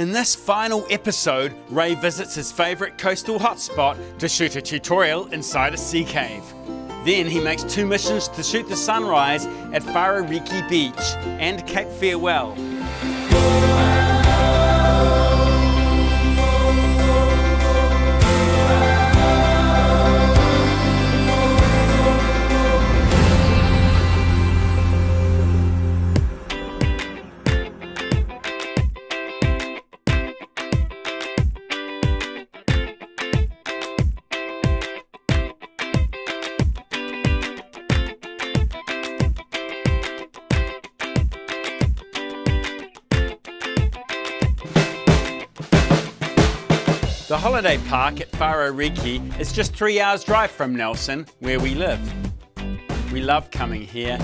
In this final episode, Ray visits his favourite coastal hotspot to shoot a tutorial inside a sea cave. Then he makes 2 missions to shoot the sunrise at Wharariki Beach and Cape Farewell. The holiday park at Wharariki is just 3 hours drive from Nelson, where we live. We love coming here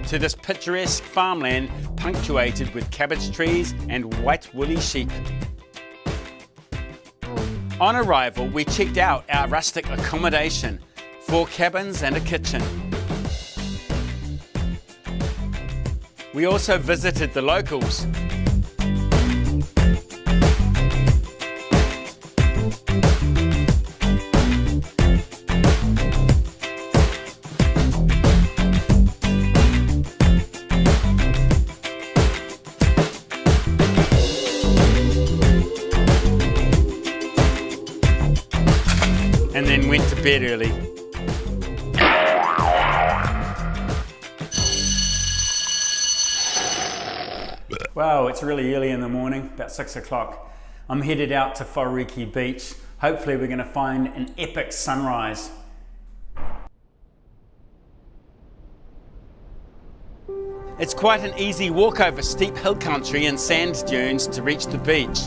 to this picturesque farmland punctuated with cabbage trees and white woolly sheep. On arrival, we checked out our rustic accommodation, 4 cabins and a kitchen. We also visited the locals. And then went to bed early. Wow, it's really early in the morning, about 6 o'clock. I'm headed out to Wharariki Beach. Hopefully we're going to find an epic sunrise. It's quite an easy walk over steep hill country and sand dunes to reach the beach.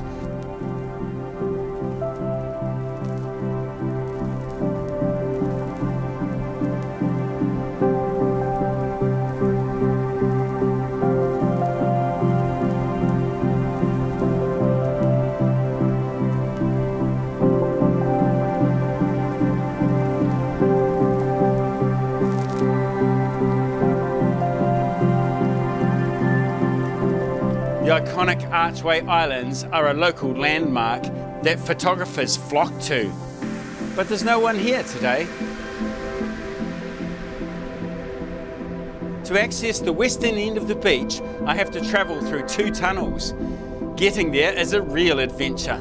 The iconic Archway Islands are a local landmark that photographers flock to. But there's no one here today. To access the western end of the beach, I have to travel through 2 tunnels. Getting there is a real adventure.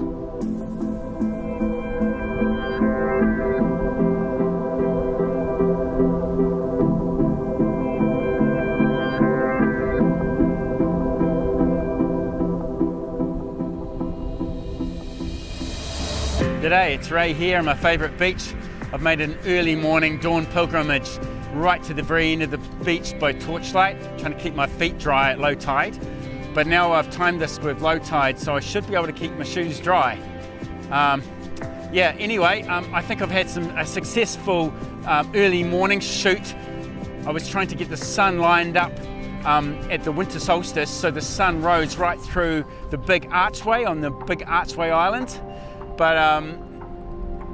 G'day, it's Ray here on my favourite beach. I've made an early morning dawn pilgrimage right to the very end of the beach by torchlight, trying to keep my feet dry at low tide. But now I've timed this with low tide, so I should be able to keep my shoes dry. Anyway, I think I've had a successful early morning shoot. I was trying to get the sun lined up at the winter solstice, so the sun rose right through the big archway on the big Archway Island. But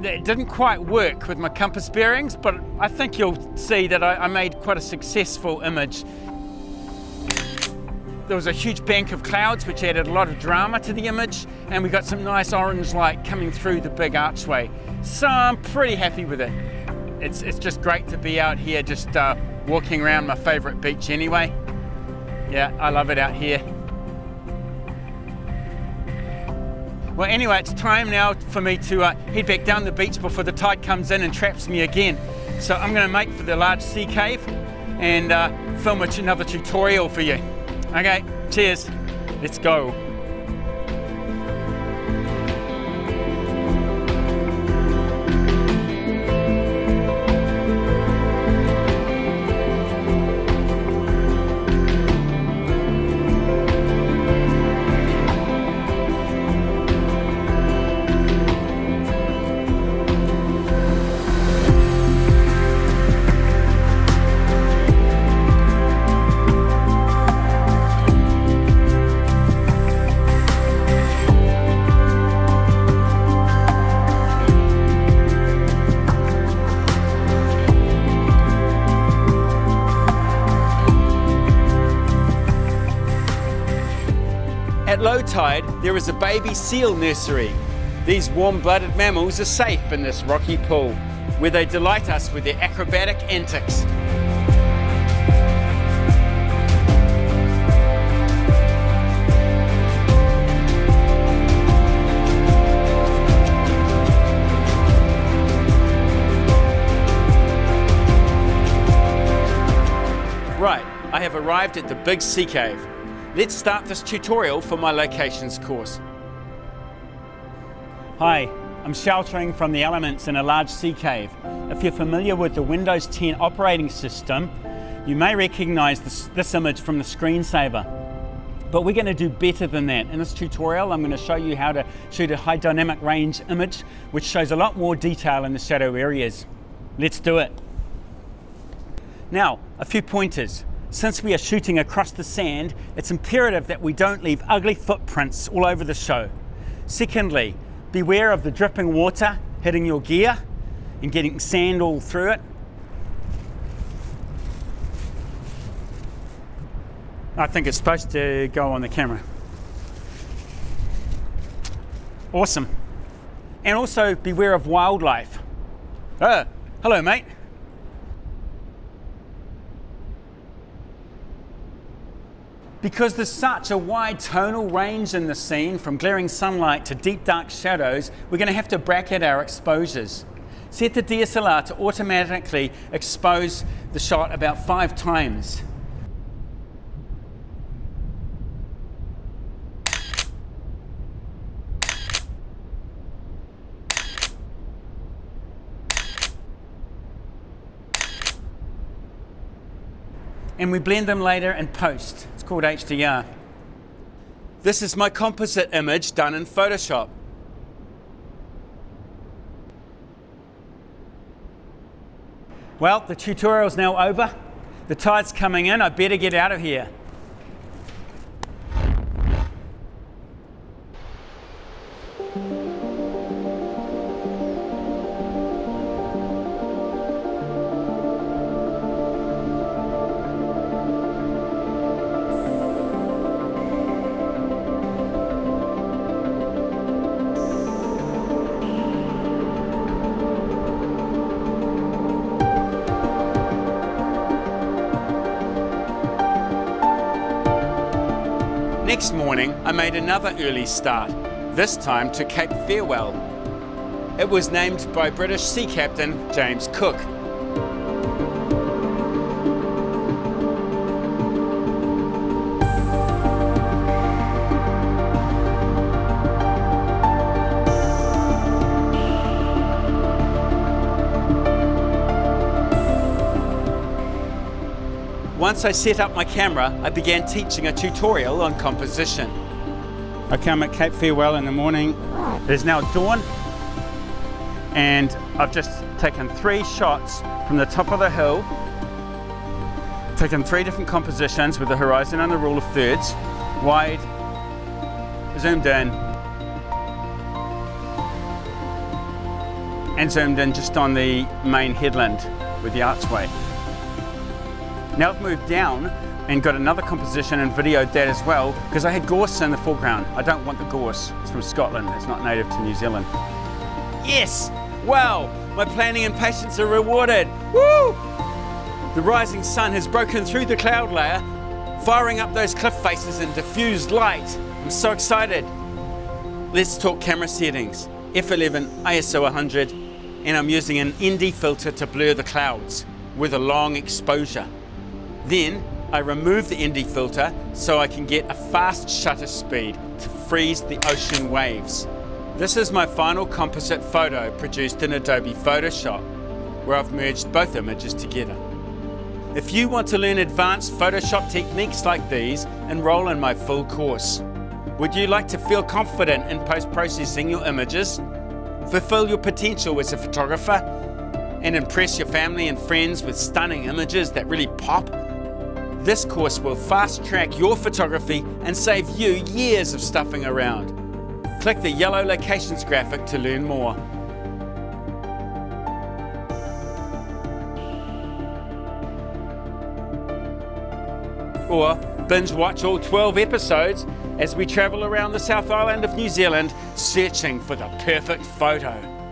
it didn't quite work with my compass bearings, but I think you'll see that I made quite a successful image. There was a huge bank of clouds which added a lot of drama to the image, and we got some nice orange light coming through the big archway. So I'm pretty happy with it. It's just great to be out here just walking around my favourite beach anyway. Yeah, I love it out here. Well, anyway, it's time now for me to head back down the beach before the tide comes in and traps me again. So I'm going to make for the large sea cave and film another tutorial for you. Okay, cheers. Let's go. tide, there is a baby seal nursery. These warm-blooded mammals are safe in this rocky pool, where they delight us with their acrobatic antics. Right, I have arrived at the big sea cave. Let's start this tutorial for my locations course. Hi, I'm sheltering from the elements in a large sea cave. If you're familiar with the Windows 10 operating system, you may recognize this image from the screensaver. But we're going to do better than that. In this tutorial, I'm going to show you how to shoot a high dynamic range image, which shows a lot more detail in the shadow areas. Let's do it. Now, a few pointers. Since we are shooting across the sand, it's imperative that we don't leave ugly footprints all over the show. Secondly, beware of the dripping water hitting your gear and getting sand all through it. I think it's supposed to go on the camera. Awesome. And also beware of wildlife. Oh, hello mate. Because there's such a wide tonal range in the scene, from glaring sunlight to deep dark shadows, we're going to have to bracket our exposures. Set the DSLR to automatically expose the shot about 5 times. And we blend them later in post. It's called HDR. This is my composite image done in Photoshop. Well, the tutorial's now over. The tide's coming in. I better get out of here. Next morning, I made another early start, this time to Cape Farewell. It was named by British sea captain James Cook. Once I set up my camera, I began teaching a tutorial on composition. Okay, I'm at Cape Farewell in the morning. It is now dawn, and I've just taken 3 shots from the top of the hill, taken 3 different compositions with the horizon and the rule of thirds, wide, zoomed in, and zoomed in just on the main headland with the archway. Now I've moved down and got another composition and videoed that as well, because I had gorse in the foreground. I don't want the gorse. It's from Scotland. It's not native to New Zealand. Yes! Wow! My planning and patience are rewarded. Woo! The rising sun has broken through the cloud layer, firing up those cliff faces in diffused light. I'm so excited. Let's talk camera settings. F11, ISO 100, and I'm using an ND filter to blur the clouds with a long exposure. Then I remove the ND filter so I can get a fast shutter speed to freeze the ocean waves. This is my final composite photo produced in Adobe Photoshop, where I've merged both images together. If you want to learn advanced Photoshop techniques like these, enroll in my full course. Would you like to feel confident in post-processing your images, fulfill your potential as a photographer, and impress your family and friends with stunning images that really pop? This course will fast-track your photography and save you years of stuffing around. Click the yellow locations graphic to learn more. Or binge watch all 12 episodes as we travel around the South Island of New Zealand searching for the perfect photo.